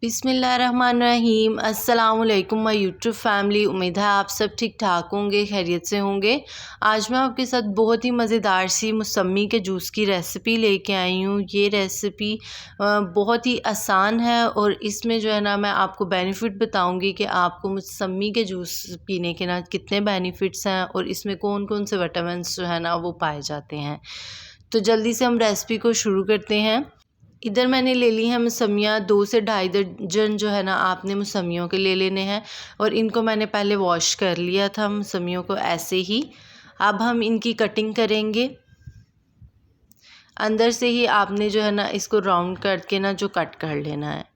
बिस्मिल्लाहिर्रहमानिर्रहीम। अस्सलाम वालेकुम माय यूट्यूब फैमिली। उम्मीद है आप सब ठीक ठाक होंगे, खैरियत से होंगे। आज मैं आपके साथ बहुत ही मज़ेदार सी मौसमी के जूस की रेसिपी लेके आई हूँ। ये रेसिपी बहुत ही आसान है और इसमें जो है ना मैं आपको बेनिफिट बताऊँगी कि आपको मौसमी के जूस पीने के ना कितने बेनिफिट्स हैं और इसमें कौन कौन से विटामिन्स जो है ना वो पाए जाते हैं। तो जल्दी से हम रेसिपी को शुरू करते हैं। इधर मैंने ले ली है मौसमियाँ, 2 से ढाई दर्जन जो है ना आपने मौसमियों के ले लेने हैं और इनको मैंने पहले वॉश कर लिया था मौसमियों को ऐसे ही। अब हम इनकी कटिंग करेंगे। अंदर से ही आपने जो है ना इसको राउंड करके ना जो कट कर लेना है।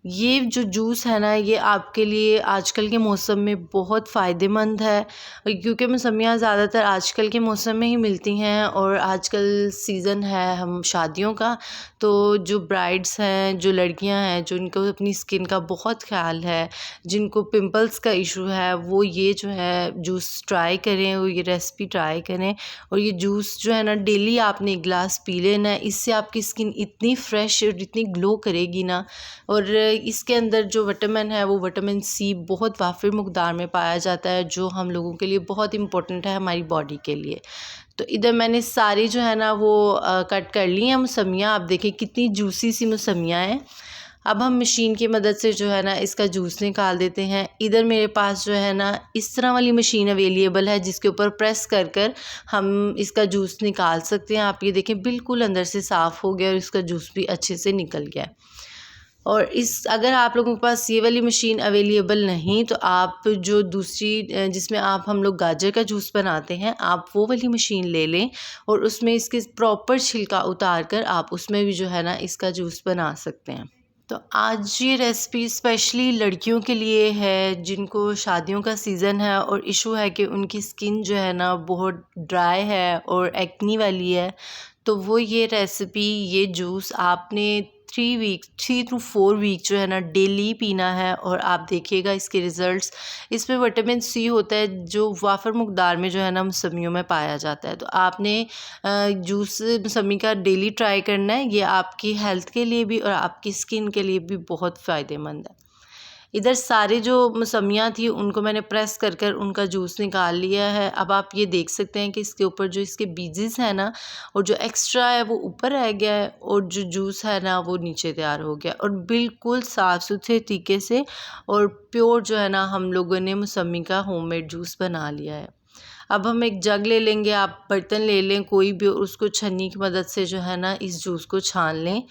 ये जो जूस है ना ये आपके लिए आजकल के मौसम में बहुत फ़ायदेमंद है, क्योंकि मौसमियाँ ज़्यादातर आजकल के मौसम में ही मिलती हैं और आजकल सीज़न है हम शादियों का। तो जो ब्राइड्स हैं, जो लड़कियां हैं, जो इनको अपनी स्किन का बहुत ख्याल है, जिनको पिंपल्स का इशू है, वो ये जो है जूस ट्राई करें और ये रेसिपी ट्राई करें। और ये जूस जो है ना डेली आपने एक गिलास पी लेना है। इससे आपकी स्किन इतनी फ्रेश और इतनी ग्लो करेगी ना। और इसके अंदर जो विटामिन है वो विटामिन सी बहुत वाफिर मकदार में पाया जाता है, जो हम लोगों के लिए बहुत इम्पोर्टेंट है हमारी बॉडी के लिए। तो इधर मैंने सारी जो है ना वो कट कर ली हैं मौसमियाँ। आप देखें कितनी जूसी सी मौसमियाँ हैं। अब हम मशीन की मदद से जो है ना इसका जूस निकाल देते हैं। इधर मेरे पास जो है ना इस तरह वाली मशीन अवेलेबल है जिसके ऊपर प्रेस कर कर हम इसका जूस निकाल सकते हैं। आप ये देखें बिल्कुल अंदर से साफ़ हो गया और इसका जूस भी अच्छे से निकल गया। और अगर आप लोगों के पास ये वाली मशीन अवेलेबल नहीं तो आप जो दूसरी जिसमें हम लोग गाजर का जूस बनाते हैं, आप वो वाली मशीन ले लें और उसमें इसके प्रॉपर छिलका उतार कर आप उसमें भी जो है ना इसका जूस बना सकते हैं। तो आज ये रेसिपी स्पेशली लड़कियों के लिए है जिनको शादियों का सीज़न है और इशू है कि उनकी स्किन जो है ना बहुत ड्राई है और एक्नी वाली है। तो वो ये रेसिपी, ये जूस आपने 3 to 4 वीक जो है ना डेली पीना है और आप देखिएगा इसके रिज़ल्ट्स। इसमें विटामिन सी होता है जो वाफर मकदार में जो है ना मौसमियों में पाया जाता है। तो आपने जूस मौसमी का डेली ट्राई करना है। ये आपकी हेल्थ के लिए भी और आपकी स्किन के लिए भी बहुत फ़ायदेमंद है। इधर सारे जो मौसमियाँ थी उनको मैंने प्रेस कर कर उनका जूस निकाल लिया है। अब आप ये देख सकते हैं कि इसके ऊपर जो इसके बीजेस हैं ना और जो एक्स्ट्रा है वो ऊपर रह गया है और जो जूस है ना वो नीचे तैयार हो गया और बिल्कुल साफ़ सुथरे तरीके से और प्योर जो है ना हम लोगों ने मौसमी का होममेड जूस बना लिया है। अब हम एक जग ले लेंगे, आप बर्तन ले लें कोई भी, उसको छन्नी की मदद से जो है ना इस जूस को छान लें।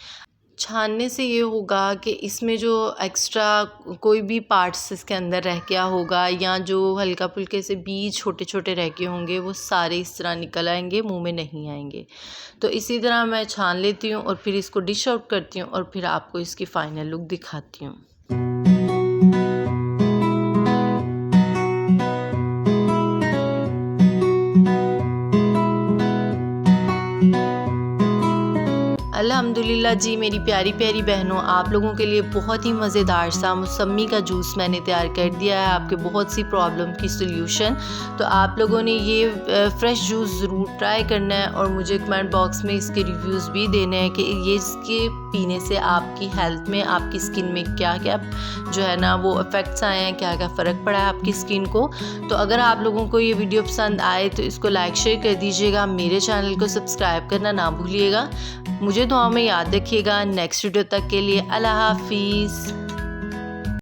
छानने से ये होगा कि इसमें जो एक्स्ट्रा कोई भी पार्ट्स इसके अंदर रह गया होगा या जो हल्का फुल्के से बीज छोटे छोटे रह गए होंगे वो सारे इस तरह निकल आएंगे, मुंह में नहीं आएंगे। तो इसी तरह मैं छान लेती हूँ और फिर इसको डिश आउट करती हूँ और फिर आपको इसकी फ़ाइनल लुक दिखाती हूँ। अल्हम्दुलिल्लाह जी मेरी प्यारी प्यारी बहनों, आप लोगों के लिए बहुत ही मज़ेदार सा मौसमी का जूस मैंने तैयार कर दिया है, आपके बहुत सी प्रॉब्लम की सल्यूशन। तो आप लोगों ने ये फ़्रेश जूस ज़रूर ट्राई करना है और मुझे कमेंट बॉक्स में इसके रिव्यूज़ भी देने हैं कि ये इसके पीने से आपकी हेल्थ में, आपकी स्किन में क्या क्या जो है ना वो इफ़ेक्ट्स आए हैं, क्या क्या फ़र्क पड़ा है आपकी स्किन को। तो अगर आप लोगों को ये वीडियो पसंद आए तो इसको लाइक शेयर कर दीजिएगा, मेरे चैनल को सब्सक्राइब करना ना भूलिएगा। मुझे दुआ में याद रखिएगा। नेक्स्ट वीडियो तक के लिए अल्लाह हाफिज़।